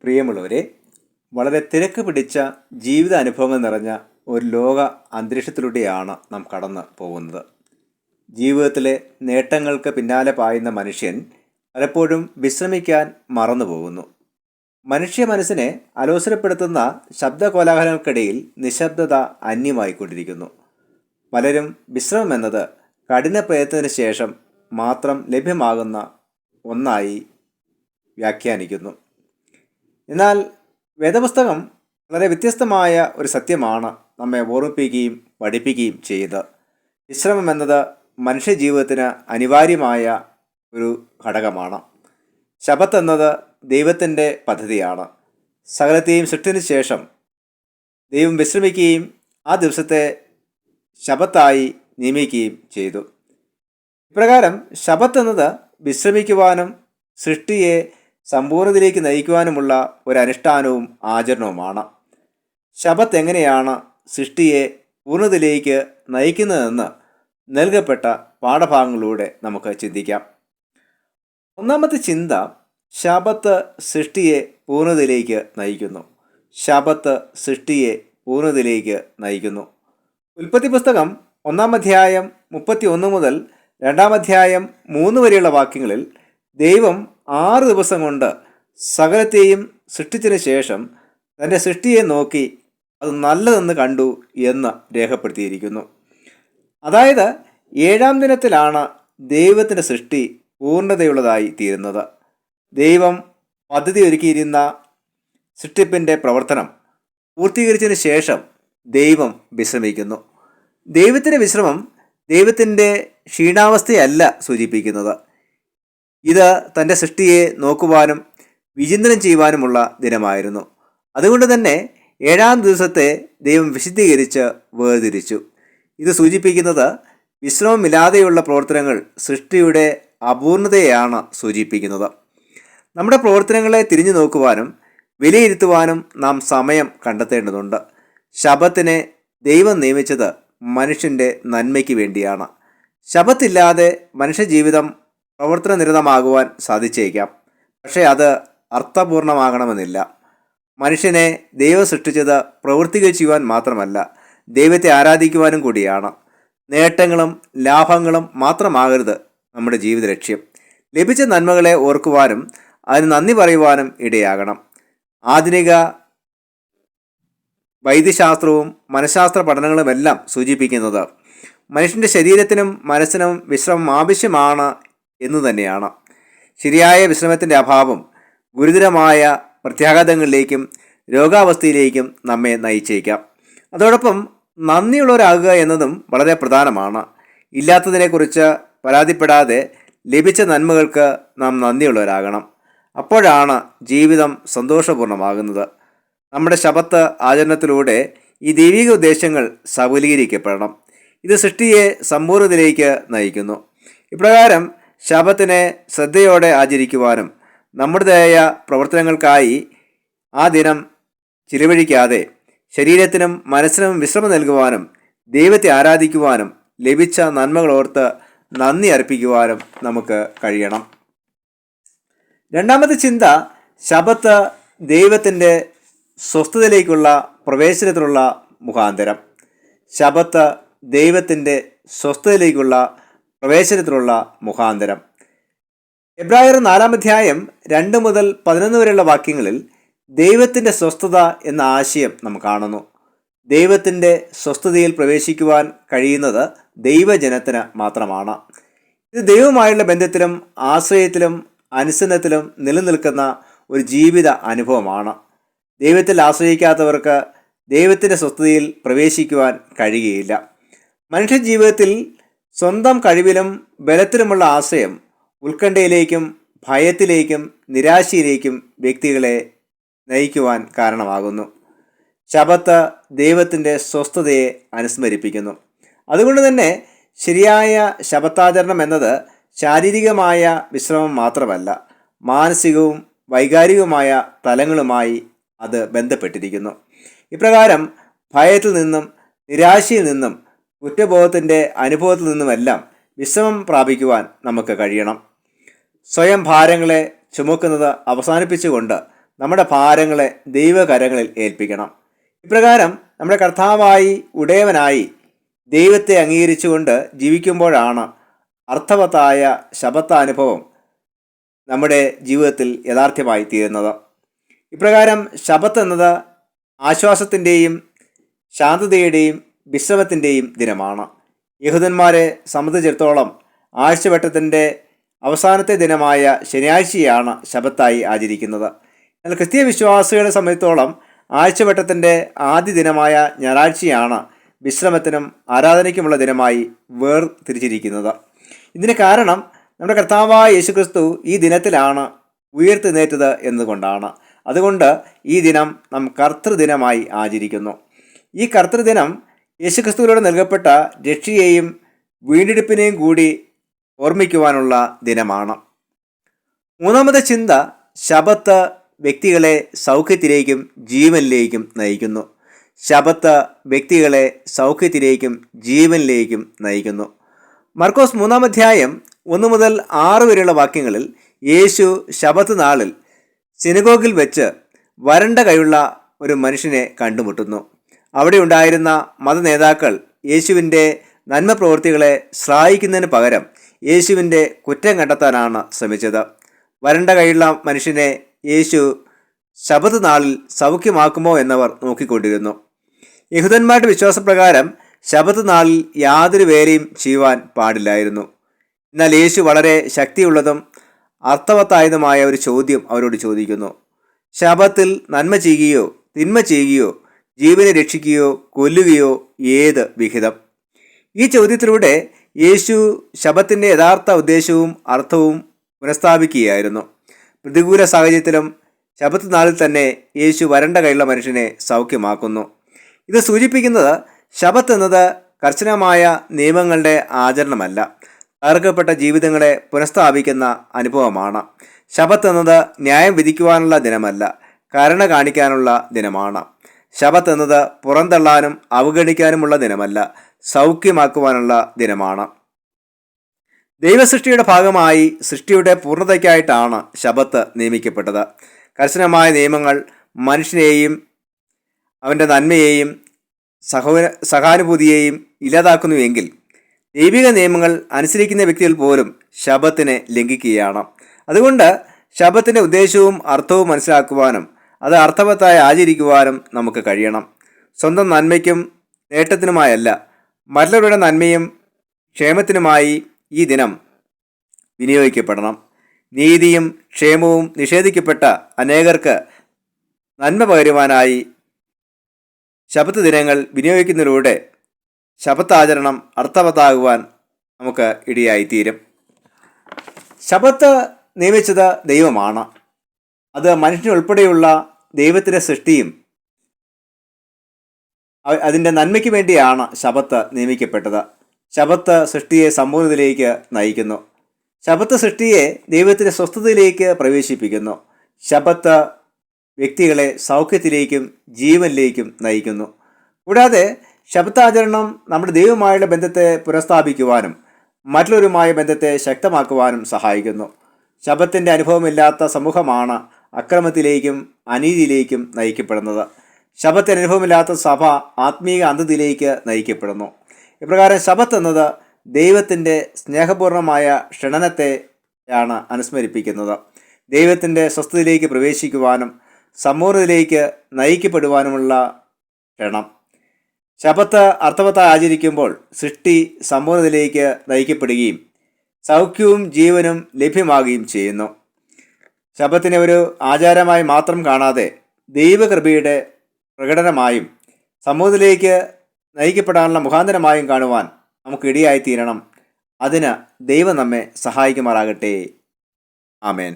പ്രിയമുള്ളവരെ, വളരെ തിരക്ക് പിടിച്ച ജീവിത അനുഭവങ്ങൾ നിറഞ്ഞ ഒരു ലോക അന്തരീക്ഷത്തിലൂടെയാണ് നാം കടന്നു പോകുന്നത്. ജീവിതത്തിലെ നേട്ടങ്ങൾക്ക് പിന്നാലെ പായുന്ന മനുഷ്യൻ പലപ്പോഴും വിശ്രമിക്കാൻ മറന്നു പോകുന്നു. മനുഷ്യ മനസ്സിനെ അലോസരപ്പെടുത്തുന്ന ശബ്ദകോലാഹലങ്ങൾക്കിടയിൽ നിശബ്ദത അന്യമായിക്കൊണ്ടിരിക്കുന്നു. പലരും വിശ്രമം എന്നത് കഠിന പ്രയത്നത്തിന് ശേഷം മാത്രം ലഭ്യമാകുന്ന ഒന്നായി വ്യാഖ്യാനിക്കുന്നു. എന്നാൽ വേദപുസ്തകം വളരെ വ്യത്യസ്തമായ ഒരു സത്യമാണ് നമ്മെ ഓർമ്മിപ്പിക്കുകയും പഠിപ്പിക്കുകയും ചെയ്തത്. വിശ്രമം എന്നത് മനുഷ്യ ജീവിതത്തിന് അനിവാര്യമായ ഒരു ഘടകമാണ്. ശബത്ത് എന്നത് ദൈവത്തിൻ്റെ പദ്ധതിയാണ്. സകലത്തെയും സൃഷ്ടിച്ചതിന് ശേഷം ദൈവം വിശ്രമിക്കുകയും ആ ദിവസത്തെ ശബത്തായി നിയമിക്കുകയും ചെയ്തു. ഇപ്രകാരം ശബത്ത് എന്നത് വിശ്രമിക്കുവാനും സൃഷ്ടിയെ സമ്പൂർണ്ണതയിലേക്ക് നയിക്കുവാനുമുള്ള ഒരു അനുഷ്ഠാനവും ആചരണവുമാണ്. ശബത്ത് എങ്ങനെയാണ് സൃഷ്ടിയെ പൂർണ്ണതയിലേക്ക് നയിക്കുന്നതെന്ന് നൽകപ്പെട്ട പാഠഭാഗങ്ങളിലൂടെ നമുക്ക് ചിന്തിക്കാം. ഒന്നാമത്തെ ചിന്ത, ശബത്ത് സൃഷ്ടിയെ പൂർണ്ണതയിലേക്ക് നയിക്കുന്നു. ശബത്ത് സൃഷ്ടിയെ പൂർണ്ണതയിലേക്ക് നയിക്കുന്നു. ഉൽപ്പത്തി പുസ്തകം 1-ാം അധ്യായം 31 മുതൽ 2-ാം അധ്യായം 3 വരെയുള്ള വാക്യങ്ങളിൽ ദൈവം 6 ദിവസം കൊണ്ട് സകലത്തെയും സൃഷ്ടിച്ചതിന് ശേഷം തൻ്റെ സൃഷ്ടിയെ നോക്കി അത് നല്ലതെന്ന് കണ്ടു എന്ന് രേഖപ്പെടുത്തിയിരിക്കുന്നു. അതായത് 7-ാം ദിനത്തിലാണ് ദൈവത്തിൻ്റെ സൃഷ്ടി പൂർണ്ണതയുള്ളതായി തീരുന്നത്. ദൈവം പദ്ധതി ഒരുക്കിയിരുന്ന സൃഷ്ടിപ്പിൻ്റെ പ്രവർത്തനം പൂർത്തീകരിച്ചതിന് ശേഷം ദൈവം വിശ്രമിക്കുന്നു. ദൈവത്തിൻ്റെ വിശ്രമം ദൈവത്തിൻ്റെ ക്ഷീണാവസ്ഥയല്ല സൂചിപ്പിക്കുന്നത്. ഇത് തൻ്റെ സൃഷ്ടിയെ നോക്കുവാനും വിചിന്തനം ചെയ്യുവാനുമുള്ള ദിനമായിരുന്നു. അതുകൊണ്ട് തന്നെ 7-ാം ദിവസത്തെ ദൈവം വിശുദ്ധീകരിച്ച് വേർതിരിച്ചു. ഇത് സൂചിപ്പിക്കുന്നത് വിശ്രമമില്ലാതെയുള്ള പ്രവർത്തനങ്ങൾ സൃഷ്ടിയുടെ അപൂർണതയെയാണ് സൂചിപ്പിക്കുന്നത്. നമ്മുടെ പ്രവർത്തനങ്ങളെ തിരിഞ്ഞു നോക്കുവാനും വിലയിരുത്തുവാനും നാം സമയം കണ്ടെത്തേണ്ടതുണ്ട്. ശബത്തിനെ ദൈവം നിയമിച്ചത് മനുഷ്യൻ്റെ നന്മയ്ക്ക് വേണ്ടിയാണ്. ശബത്തില്ലാതെ മനുഷ്യജീവിതം പ്രവർത്തനനിരതമാകുവാൻ സാധിച്ചേക്കാം, പക്ഷേ അത് അർത്ഥപൂർണമാകണമെന്നില്ല. മനുഷ്യനെ ദൈവം സൃഷ്ടിച്ചത് പ്രവൃത്തികൾ ചെയ്യുവാൻ മാത്രമല്ല, ദൈവത്തെ ആരാധിക്കുവാനും കൂടിയാണ്. നേട്ടങ്ങളും ലാഭങ്ങളും മാത്രമാകരുത് നമ്മുടെ ജീവിത ലക്ഷ്യം. ലഭിച്ച നന്മകളെ ഓർക്കുവാനും അതിന് നന്ദി പറയുവാനും ഇടയാകണം. ആധുനിക വൈദ്യശാസ്ത്രവും മനഃശാസ്ത്ര പഠനങ്ങളുമെല്ലാം സൂചിപ്പിക്കുന്നത് മനുഷ്യൻ്റെ ശരീരത്തിനും മനസ്സിനും വിശ്രമം ആവശ്യമാണ് എന്ന് തന്നെയാണ്. ശരിയായ വിശ്രമത്തിൻ്റെ അഭാവം ഗുരുതരമായ പ്രത്യാഘാതങ്ങളിലേക്കും രോഗാവസ്ഥയിലേക്കും നമ്മെ നയിച്ചേക്കാം. അതോടൊപ്പം നന്ദിയുള്ളവരാകുക എന്നതും വളരെ പ്രധാനമാണ്. ഇല്ലാത്തതിനെക്കുറിച്ച് പരാതിപ്പെടാതെ ലഭിച്ച നന്മകൾക്ക് നാം നന്ദിയുള്ളവരാകണം. അപ്പോഴാണ് ജീവിതം സന്തോഷപൂർണ്ണമാകുന്നത്. നമ്മുടെ ശബത്ത് ആചരണത്തിലൂടെ ഈ ദൈവിക ഉദ്ദേശങ്ങൾ സഫലീകരിക്കപ്പെടണം. ഇത് സൃഷ്ടിയെ സമ്പൂർണ്ണതയിലേക്ക് നയിക്കുന്നു. ഇപ്രകാരം ശബത്തിനെ ശ്രദ്ധയോടെ ആചരിക്കുവാനും നമ്മുടേതായ പ്രവർത്തനങ്ങൾക്കായി ആ ദിനം ചിലവഴിക്കാതെ ശരീരത്തിനും മനസ്സിനും വിശ്രമം നൽകുവാനും ദൈവത്തെ ആരാധിക്കുവാനും ലഭിച്ച നന്മകളോർത്ത് നന്ദി അർപ്പിക്കുവാനും നമുക്ക് കഴിയണം. രണ്ടാമത്തെ ചിന്ത, ശബത്ത് ദൈവത്തിൻ്റെ സ്വസ്ഥതയിലേക്കുള്ള പ്രവേശനത്തിനുള്ള മുഖാന്തരം. ശബത്ത് ദൈവത്തിൻ്റെ സ്വസ്ഥതയിലേക്കുള്ള പ്രവേശനത്തിനുള്ള മുഖാന്തരം. എബ്രായർ 4-ാം അധ്യായം 2 മുതൽ 11 വരെയുള്ള വാക്യങ്ങളിൽ ദൈവത്തിൻ്റെ സ്വസ്ഥത എന്ന ആശയം നാം കാണുന്നു. ദൈവത്തിൻ്റെ സ്വസ്ഥതയിൽ പ്രവേശിക്കുവാൻ കഴിയുന്നത് ദൈവജനത്തിന് മാത്രമാണ്. ഇത് ദൈവവുമായുള്ള ബന്ധത്തിലും ആശ്രയത്തിലും അനുസരണത്തിലും നിലനിൽക്കുന്ന ഒരു ജീവിത അനുഭവമാണ്. ദൈവത്തിൽ ആശ്രയിക്കാത്തവർക്ക് ദൈവത്തിൻ്റെ സ്വസ്ഥതയിൽ പ്രവേശിക്കുവാൻ കഴിയുകയില്ല. മനുഷ്യ ജീവിതത്തിൽ സ്വന്തം കഴിവിലും ബലത്തിലുമുള്ള ആശ്രയം ഉത്കണ്ഠയിലേക്കും ഭയത്തിലേക്കും നിരാശയിലേക്കും വ്യക്തികളെ നയിക്കുവാൻ കാരണമാകുന്നു. ശബത്ത് ദൈവത്തിൻ്റെ സ്വസ്ഥതയെ അനുസ്മരിപ്പിക്കുന്നു. അതുകൊണ്ട് തന്നെ ശരിയായ ശബത്താചരണം എന്നത് ശാരീരികമായ വിശ്രമം മാത്രമല്ല, മാനസികവും വൈകാരികവുമായ തലങ്ങളുമായി അത് ബന്ധപ്പെട്ടിരിക്കുന്നു. ഇപ്രകാരം ഭയത്തിൽ നിന്നും നിരാശയിൽ നിന്നും കുറ്റബോധത്തിൻ്റെ അനുഭവത്തിൽ നിന്നുമെല്ലാം വിശ്രമം പ്രാപിക്കുവാൻ നമുക്ക് കഴിയണം. സ്വയം ഭാരങ്ങളെ ചുമക്കുന്നത് അവസാനിപ്പിച്ചുകൊണ്ട് നമ്മുടെ ഭാരങ്ങളെ ദൈവകരങ്ങളിൽ ഏൽപ്പിക്കണം. ഇപ്രകാരം നമ്മുടെ കർത്താവായി ഉടയവനായി ദൈവത്തെ അംഗീകരിച്ചുകൊണ്ട് ജീവിക്കുമ്പോഴാണ് അർത്ഥവത്തായ ശബത്താനുഭവം നമ്മുടെ ജീവിതത്തിൽ യഥാർത്ഥമായി തീരുന്നത്. ഇപ്രകാരം ശബത്ത് എന്നത് ആശ്വാസത്തിൻ്റെയും ശാന്തതയുടെയും വിശ്രമത്തിൻ്റെയും ദിനമാണ്. യഹൂദന്മാരെ സംബന്ധിച്ചിടത്തോളം ആഴ്ചവട്ടത്തിൻ്റെ അവസാനത്തെ ദിനമായ ശനിയാഴ്ചയാണ് ശബത്തായി ആചരിക്കുന്നത്. എന്നാൽ ക്രിസ്തീയ വിശ്വാസികളെ സംബന്ധിച്ചിടത്തോളം ആഴ്ചവട്ടത്തിൻ്റെ ആദ്യ ദിനമായ ഞായറാഴ്ചയാണ് വിശ്രമത്തിനും ആരാധനയ്ക്കുമുള്ള ദിനമായി വേർതിരിച്ചിരിക്കുന്നത്. ഇതിന് കാരണം നമ്മുടെ കർത്താവായ യേശുക്രിസ്തു ഈ ദിനത്തിലാണ് ഉയർത്തെഴുന്നേറ്റത് എന്നതുകൊണ്ടാണ്. അതുകൊണ്ട് ഈ ദിനം നാം കർത്തൃദിനമായി ആചരിക്കുന്നു. ഈ കർത്തൃദിനം യേശുക്രിസ്തുവിലൂടെ നൽകപ്പെട്ട രക്ഷയെയും വീണ്ടെടുപ്പിനെയും കൂടി ഓർമ്മിക്കുവാനുള്ള ദിനമാണ്. മൂന്നാമത്തെ ചിന്ത, ശബത്ത് വ്യക്തികളെ സൗഖ്യത്തിലേക്കും ജീവനിലേക്കും നയിക്കുന്നു. ശബത്ത് വ്യക്തികളെ സൗഖ്യത്തിലേക്കും ജീവനിലേക്കും നയിക്കുന്നു. മർക്കോസ് 3-ാം അധ്യായം 1 മുതൽ 6 വരെയുള്ള വാക്യങ്ങളിൽ യേശു ശബത്ത് നാളിൽ സിനഗോഗിൽ വെച്ച് വരണ്ട കൈയുള്ള ഒരു മനുഷ്യനെ കണ്ടുമുട്ടുന്നു. അവിടെ ഉണ്ടായിരുന്ന മതനേതാക്കൾ യേശുവിൻ്റെ നന്മ പ്രവൃത്തികളെ ശ്ലാഘിക്കുന്നതിന് പകരം യേശുവിൻ്റെ കുറ്റം കണ്ടെത്താനാണ് ശ്രമിച്ചത്. വരണ്ട കൈയുള്ള മനുഷ്യനെ യേശു ശബത്ത് നാളിൽ സൗഖ്യമാക്കുമോ എന്നവർ നോക്കിക്കൊണ്ടിരുന്നു. യഹൂദന്മാരുടെ വിശ്വാസപ്രകാരം ശബത്ത് നാളിൽ യാതൊരു വേലയും ചെയ്യുവാൻ പാടില്ലായിരുന്നു. എന്നാൽ യേശു വളരെ ശക്തിയുള്ളതും അർത്ഥവത്തായതുമായ ഒരു ചോദ്യം അവരോട് ചോദിക്കുന്നു. ശബത്തിൽ നന്മ ചെയ്യുകയോ തിന്മ ചെയ്യുകയോ ജീവനെ രക്ഷിക്കുകയോ കൊല്ലുകയോ ഏത് വിഹിതം? ഈ ചോദ്യത്തിലൂടെ യേശു ശബത്തിൻ്റെ യഥാർത്ഥ ഉദ്ദേശവും അർത്ഥവും പുനഃസ്ഥാപിക്കുകയായിരുന്നു. പ്രതികൂല സാഹചര്യത്തിലും ശബത്ത് നാളിൽ തന്നെ യേശു വരണ്ട കൈയുള്ള മനുഷ്യനെ സൗഖ്യമാക്കുന്നു. ഇത് സൂചിപ്പിക്കുന്നത് ശബത്ത് എന്നത് കർശനമായ നിയമങ്ങളുടെ ആചരണമല്ല, തകർക്കപ്പെട്ട ജീവിതങ്ങളെ പുനഃസ്ഥാപിക്കുന്ന അനുഭവമാണ്. ശബത്ത് എന്നത് ന്യായം വിധിക്കുവാനുള്ള ദിനമല്ല, കരുണ കാണിക്കാനുള്ള ദിനമാണ്. ശബത്ത് എന്നത് പുറന്തള്ളാനും അവഗണിക്കാനുമുള്ള ദിനമല്ല, സൗഖ്യമാക്കുവാനുള്ള ദിനമാണ്. ദൈവസൃഷ്ടിയുടെ ഭാഗമായി സൃഷ്ടിയുടെ പൂർണ്ണതയ്ക്കായിട്ടാണ് ശബത്ത് നിയമിക്കപ്പെട്ടത്. കർശനമായ നിയമങ്ങൾ മനുഷ്യനെയും അവൻ്റെ നന്മയെയും സഹാനുഭൂതിയെയും ഇല്ലാതാക്കുന്നുവെങ്കിൽ ദൈവിക നിയമങ്ങൾ അനുസരിക്കുന്ന വ്യക്തികൾ പോലും ശബത്തിനെ ലംഘിക്കുകയാണ്. അതുകൊണ്ട് ശബത്തിൻ്റെ ഉദ്ദേശവും അർത്ഥവും മനസ്സിലാക്കുവാനും അത് അർത്ഥവത്തായി ആചരിക്കുവാനും നമുക്ക് കഴിയണം. സ്വന്തം നന്മയ്ക്കും നേട്ടത്തിനുമായല്ല, മറ്റുള്ളവരുടെ നന്മയും ക്ഷേമത്തിനുമായി ഈ ദിനം വിനിയോഗിക്കപ്പെടണം. നീതിയും ക്ഷേമവും നിഷേധിക്കപ്പെട്ട അനേകർക്ക് നന്മ പകരുവാനായി ശബത്ത് ദിനങ്ങൾ വിനിയോഗിക്കുന്നതിലൂടെ ശബത്താചരണം അർത്ഥവത്താകുവാൻ നമുക്ക് ഇടയായിത്തീരും. ശബത്ത് നിയമിച്ചത് ദൈവമാണ്. അത് മനുഷ്യനുൾപ്പെടെയുള്ള ദൈവത്തിൻ്റെ സൃഷ്ടിയും അതിൻ്റെ നന്മയ്ക്ക് വേണ്ടിയാണ് ശബത്ത് നിയമിക്കപ്പെട്ടത്. ശബത്ത് സൃഷ്ടിയെ സമ്പൂർണ്ണതയിലേക്ക് നയിക്കുന്നു. ശബത്ത് സൃഷ്ടിയെ ദൈവത്തിൻ്റെ സ്വസ്ഥതയിലേക്ക് പ്രവേശിപ്പിക്കുന്നു. ശബത്ത് വ്യക്തികളെ സൗഖ്യത്തിലേക്കും ജീവനിലേക്കും നയിക്കുന്നു. കൂടാതെ ശബത്താചരണം നമ്മുടെ ദൈവവുമായുള്ള ബന്ധത്തെ പുനഃസ്ഥാപിക്കുവാനും മറ്റുള്ളവരുമായ ബന്ധത്തെ ശക്തമാക്കുവാനും സഹായിക്കുന്നു. ശബത്തിൻ്റെ അനുഭവമില്ലാത്ത സമൂഹമാണ് അക്രമത്തിലേക്കും അനീതിയിലേക്കും നയിക്കപ്പെടുന്നത്. ശബത്തിന് അനുഭവമില്ലാത്ത സഭ ആത്മീയ അന്ധതയിലേക്ക് നയിക്കപ്പെടുന്നു. ഇപ്രകാരം ശബത്ത് എന്നത് ദൈവത്തിൻ്റെ സ്നേഹപൂർണമായ ക്ഷണനത്തെയാണ് അനുസ്മരിപ്പിക്കുന്നത്. ദൈവത്തിൻ്റെ സ്വസ്ഥതയിലേക്ക് പ്രവേശിക്കുവാനും സമ്പൂർണ്ണതയിലേക്ക് നയിക്കപ്പെടുവാനുമുള്ള ക്ഷണം. ശബത്ത് അർത്ഥവത്തായി ആചരിക്കുമ്പോൾ സൃഷ്ടി സമ്പൂർണ്ണതയിലേക്ക് നയിക്കപ്പെടുകയും സൗഖ്യവും ജീവനും ലഭ്യമാകുകയും ചെയ്യുന്നു. ശബത്തിനെ ഒരു ആചാരമായി മാത്രം കാണാതെ ദൈവകൃപയുടെ പ്രകടനമായും സമ്പൂർണ്ണതയിലേക്ക് നയിക്കപ്പെടാനുള്ള മുഖാന്തരമായും കാണുവാൻ നമുക്ക് ഇടയായിത്തീരണം. അതിന് ദൈവം നമ്മെ സഹായിക്കുമാറാകട്ടെ. ആമേൻ.